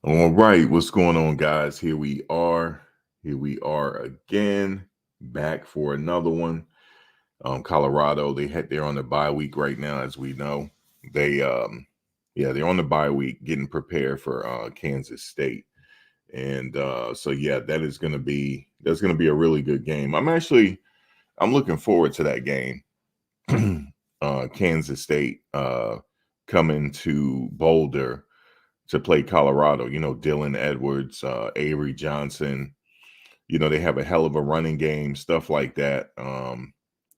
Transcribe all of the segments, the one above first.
All right, what's going on, guys? Here we are. Here we are again, back for another one. Colorado, they're on the bye week right now, as we know. They're on the bye week, getting prepared for Kansas State, and so yeah, that's gonna be a really good game. I'm looking forward to that game. Kansas State coming to Boulder to play Colorado. Dylan Edwards, Avery Johnson. They have a hell of a running game, stuff like that.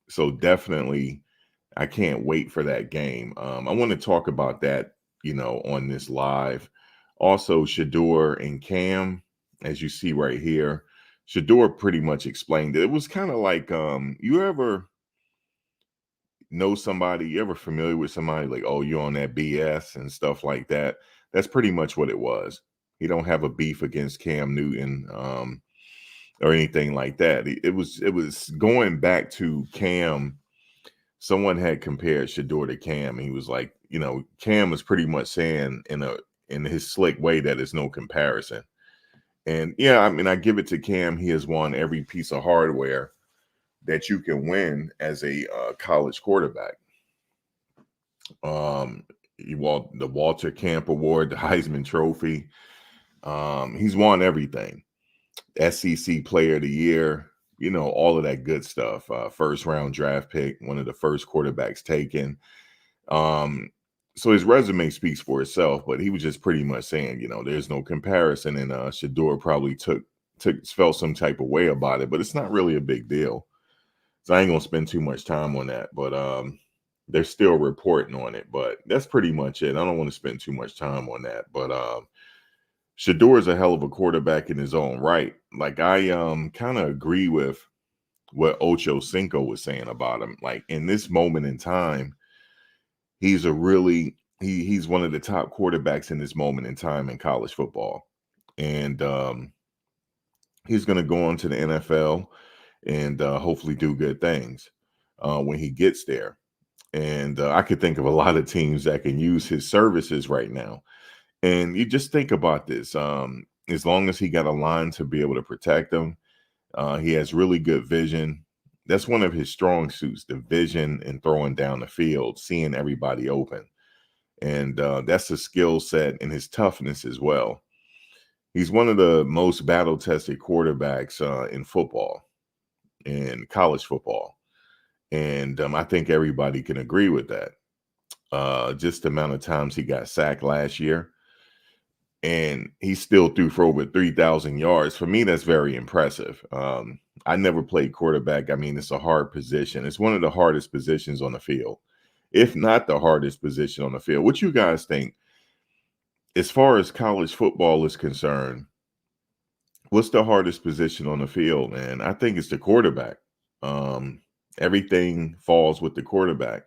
So definitely, I can't wait for that game. I want to talk about that, on this live. Also, Shedeur and Cam, as you see right here, Shedeur pretty much explained it. It was kind of like, you ever know somebody, you ever familiar with somebody like, oh, you're on that BS and stuff like that. That's pretty much what it was. He don't have a beef against Cam Newton or anything like that. It was going back to Cam. Someone had compared Shedeur to Cam, and he was like, Cam was pretty much saying in his slick way that there's no comparison. And yeah, I mean, I give it to Cam. He has won every piece of hardware that you can win as a college quarterback. The Walter Camp Award, the Heisman Trophy. He's won everything. SEC Player of the Year, all of that good stuff. First round draft pick, one of the first quarterbacks taken. So his resume speaks for itself, but he was just pretty much saying, there's no comparison. And Shedeur probably felt some type of way about it, but it's not really a big deal. So I ain't gonna spend too much time on that. But they're still reporting on it. But that's pretty much it. I don't want to spend too much time on that. But Shadeur is a hell of a quarterback in his own right. Like I kind of agree with what Ocho Cinco was saying about him. Like in this moment in time, he's one of the top quarterbacks in this moment in time in college football. And he's gonna go on to the NFL and hopefully do good things when he gets there. And I could think of a lot of teams that can use his services right now. And you just think about this. As long as he got a line to be able to protect them, he has really good vision. That's one of his strong suits, the vision and throwing down the field, seeing everybody open. And that's a skill set and his toughness as well. He's one of the most battle tested quarterbacks in football, in college football. And I think everybody can agree with that. Just the amount of times he got sacked last year, and he still threw for over 3,000 yards. For me, that's very impressive. I never played quarterback. I mean, it's a hard position. It's one of the hardest positions on the field, if not the hardest position on the field. What you guys think, as far as college football is concerned, what's the hardest position on the field, man? I think it's the quarterback. Um, Everything falls with the quarterback.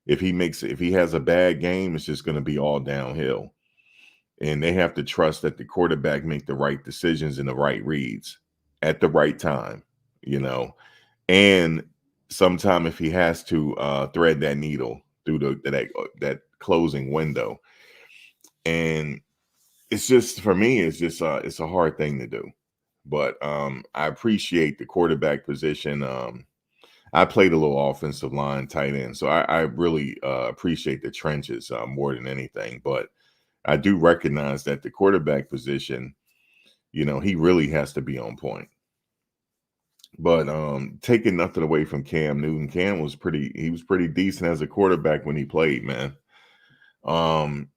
If he has a bad game, it's just going to be all downhill. And they have to trust that the quarterback make the right decisions and the right reads at the right time, you know. And sometime if he has to thread that needle through that closing window, and it's just for me, it's a hard thing to do. But I appreciate the quarterback position. I played a little offensive line, tight end, so I really appreciate the trenches more than anything. But I do recognize that the quarterback position, he really has to be on point. But taking nothing away from Cam Newton, he was pretty decent as a quarterback when he played, man. Um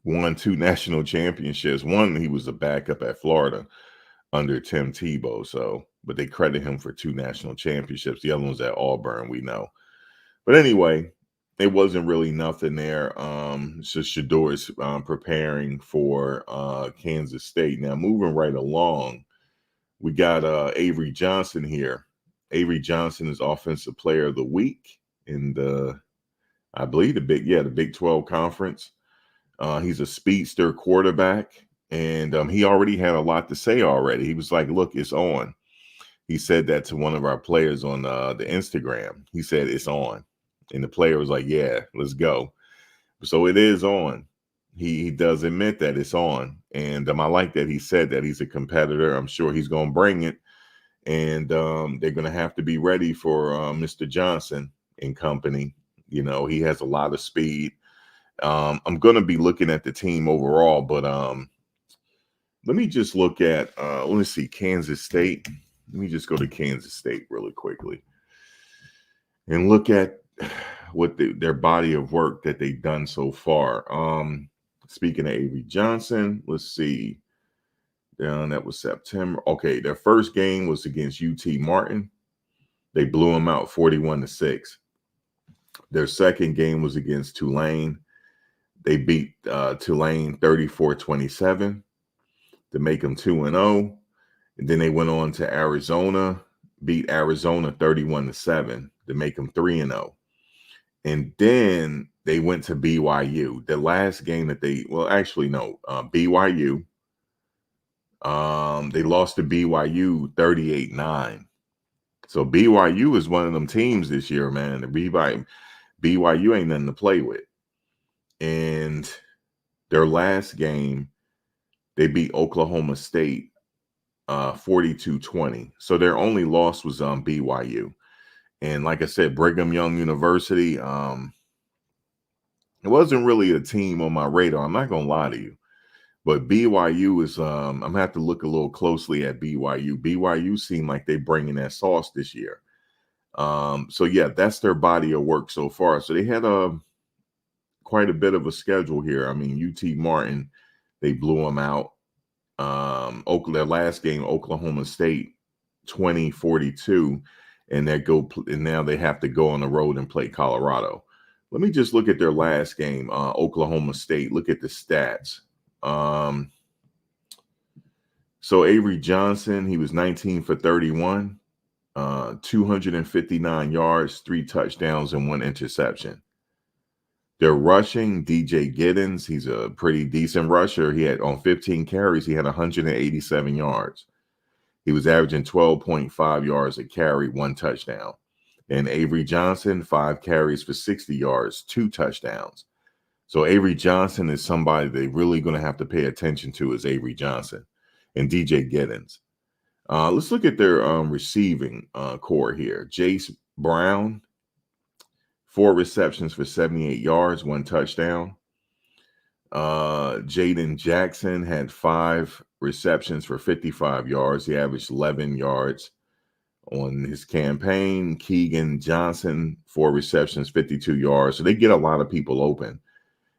Won two national championships. One, he was a backup at Florida under Tim Tebow. So, but they credit him for two national championships. The other one's at Auburn, we know. But anyway, it wasn't really nothing there. So Shedeur is preparing for Kansas State. Now, moving right along, we got Avery Johnson here. Avery Johnson is Offensive Player of the Week in I believe the Big 12 conference. He's a speedster quarterback, and he already had a lot to say already. He was like, "Look, it's on." He said that to one of our players on the Instagram. He said, "It's on." And the player was like, "Yeah, let's go." So it is on. he does admit that it's on, and I like that he said that he's a competitor. I'm sure he's going to bring it, and they're going to have to be ready for Mr. Johnson and company. You know, he has a lot of speed. I'm going to be looking at the team overall, but let me just look at let's see, Kansas State. Let me just go to Kansas State really quickly and look at what their body of work that they've done so far. Speaking of Avery Johnson, let's see. That was September. Okay, their first game was against UT Martin. They blew them out 41-6. Their second game was against Tulane. They beat Tulane 34-27 to make them 2-0. And then they went on to Arizona, beat Arizona 31-7 to make them 3-0. And then they went to BYU. The last game that BYU. They lost to BYU 38-9. So BYU is one of them teams this year, man. The BYU ain't nothing to play with. And their last game, they beat Oklahoma State 42-20. So their only loss was BYU. And like I said, Brigham Young University, it wasn't really a team on my radar. I'm not going to lie to you. But BYU is, I'm going to have to look a little closely at BYU. BYU seemed like they're bringing that sauce this year. So, yeah, that's their body of work so far. So they had quite a bit of a schedule here. I mean, UT Martin, they blew them out. Their last game, Oklahoma State, 20-42. And now they have to go on the road and play Colorado. Let me just look at their last game, Oklahoma State. Look at the stats. So Avery Johnson, he was 19 for 31, 259 yards, 3 touchdowns, and 1 interception. They're rushing DJ Giddens. He's a pretty decent rusher. He had on 15 carries, he had 187 yards. He was averaging 12.5 yards a carry, 1 touchdown. And Avery Johnson, 5 carries for 60 yards, 2 touchdowns. So Avery Johnson is somebody they're really going to have to pay attention to, is Avery Johnson and DJ Giddens. Let's look at their receiving core here. Jace Brown, 4 receptions for 78 yards, 1 touchdown. Jaden Jackson had 5 receptions for 55 yards. He averaged 11 yards on his campaign. Keegan Johnson, 4 receptions, 52 yards. So they get a lot of people open.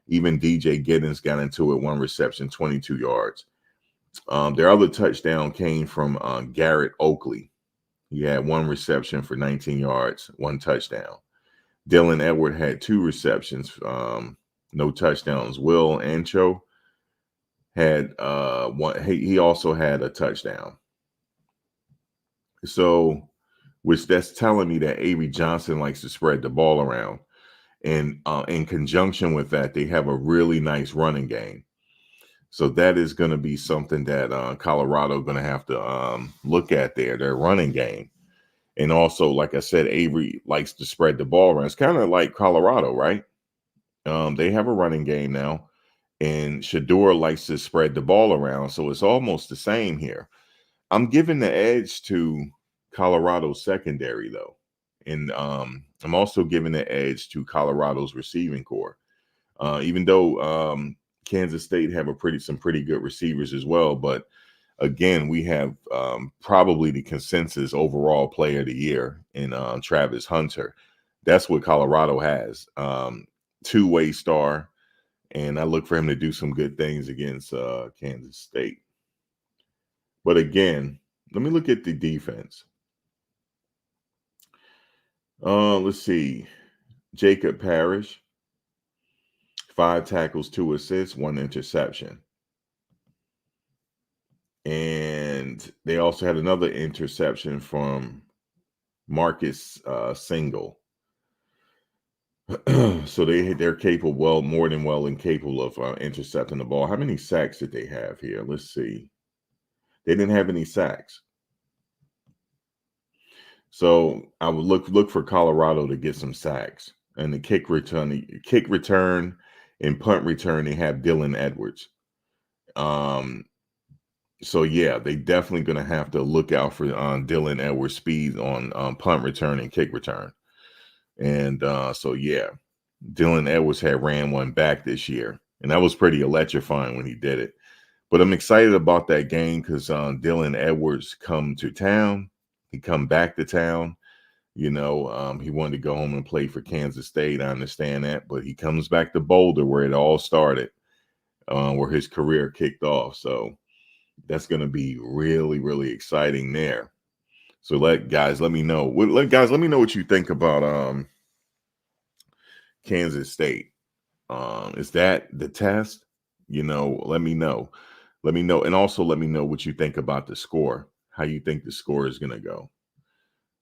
Even DJ Giddens got into it, 1 reception, 22 yards. Their other touchdown came from Garrett Oakley. He had 1 reception for 19 yards, 1 touchdown. Dylan Edward had 2 receptions, no touchdowns. Will Ancho had 1. He also had a touchdown. So, which that's telling me that Avery Johnson likes to spread the ball around. And in conjunction with that, they have a really nice running game. So that is going to be something that Colorado going to have to look at their running game. And also, like I said, Avery likes to spread the ball around. It's kind of like Colorado, right? They have a running game now, and Shedeur likes to spread the ball around. So it's almost the same here. I'm giving the edge to Colorado's secondary, though. And I'm also giving the edge to Colorado's receiving core. Even though Kansas State have some pretty good receivers as well. But again, we have probably the consensus overall player of the year in Travis Hunter. That's what Colorado has. 2-way star. And I look for him to do some good things against Kansas State. But again, let me look at the defense. Let's see. Jacob Parrish, 5 tackles, 2 assists, 1 interception. And they also had another interception from Marcus Single. So they're capable, more than well and capable of intercepting the ball. How many sacks did they have here? Let's see. They didn't have any sacks. So I would look for Colorado to get some sacks. And the kick return In punt return, they have Dylan Edwards. So yeah, they definitely going to have to look out for Dylan Edwards' speed on punt return and kick return. And so yeah, Dylan Edwards had ran one back this year, and that was pretty electrifying when he did it. But I'm excited about that game because Dylan Edwards come to town. He come back to town. He wanted to go home and play for Kansas State. I understand that, but he comes back to Boulder where it all started, where his career kicked off. So that's going to be really, really exciting there. So let me know. Let me know what you think about Kansas State. Is that the test? Let me know. Let me know, and also let me know what you think about the score. How you think the score is going to go?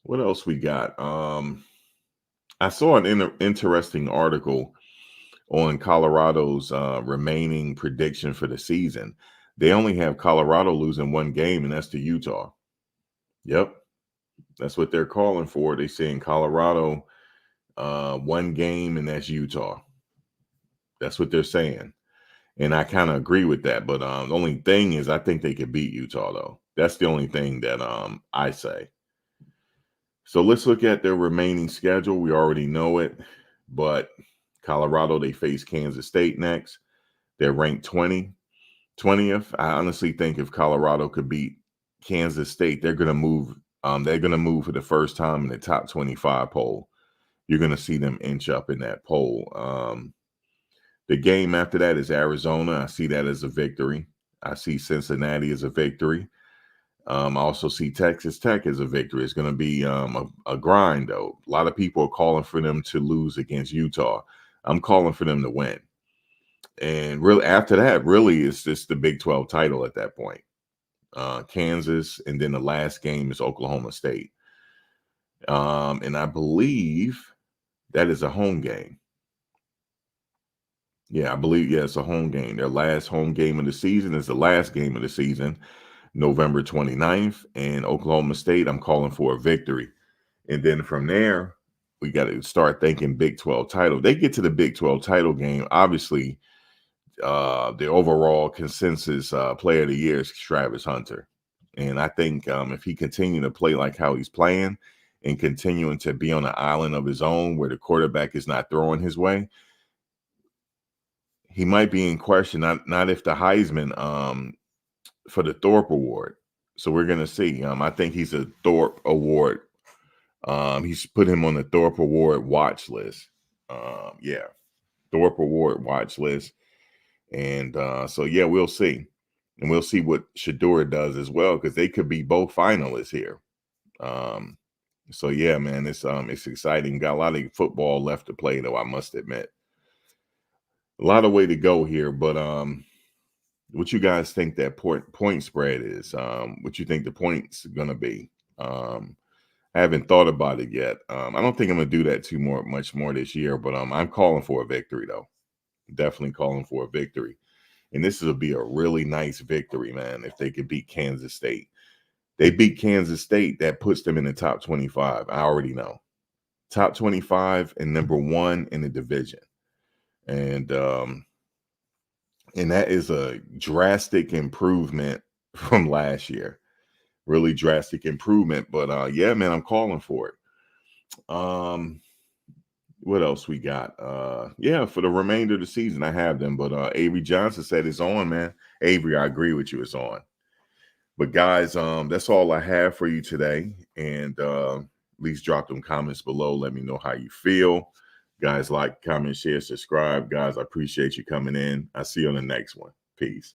What else we got? I saw an interesting article on Colorado's remaining prediction for the season. They only have Colorado losing one game, and that's to Utah. Yep, that's what they're calling for. They saying Colorado one game, and that's Utah. That's what they're saying, and I kind of agree with that. But the only thing is, I think they could beat Utah, though. That's the only thing that I say. So let's look at their remaining schedule. We already know it, but Colorado, they face Kansas State next. They're ranked 20th. I honestly think if Colorado could beat Kansas State, they're going to move. They're going to move for the first time in the top 25 poll. You're going to see them inch up in that poll. The game after that is Arizona. I see that as a victory. I see Cincinnati as a victory. I also see Texas Tech as a victory. It's going to be a grind, though. A lot of people are calling for them to lose against Utah. I'm calling for them to win. And really, after that, really, it's just the Big 12 title at that point. Kansas, and then the last game is Oklahoma State. And I believe that is a home game. Yeah, I believe, it's a home game. Their last home game of the season is the last game of the season. November 29th, and Oklahoma State, I'm calling for a victory. And then from there, we got to start thinking Big 12 title. They get to the Big 12 title game. Obviously, the overall consensus player of the year is Travis Hunter. And I think if he continue to play like how he's playing and continuing to be on an island of his own where the quarterback is not throwing his way, he might be in question, not if the Heisman for the Thorpe Award. So we're going to see. I think he's a Thorpe Award. He's put him on the Thorpe Award watch list. Thorpe Award watch list. And so, yeah, we'll see. And we'll see what Shedeur does as well, because they could be both finalists here. So, yeah, man, it's exciting. Got a lot of football left to play, though, I must admit. A lot of way to go here, but what you guys think that point spread is? What you think the points going to be? I haven't thought about it yet. I don't think I'm going to do that much more this year, but I'm calling for a victory, though. Definitely calling for a victory. And this will be a really nice victory, man, if they could beat Kansas State. They beat Kansas State, that puts them in the top 25. I already know. Top 25 and number 1 in the division. And that is a drastic improvement from last year. Really drastic improvement. But yeah, man, I'm calling for it. What else we got? Yeah, for the remainder of the season, I have them. But Avery Johnson said it's on, man. Avery, I agree with you, it's on. But guys, that's all I have for you today. And please drop them comments below. Let me know how you feel. Guys, like, comment, share, subscribe. Guys, I appreciate you coming in. I'll see you on the next one. Peace.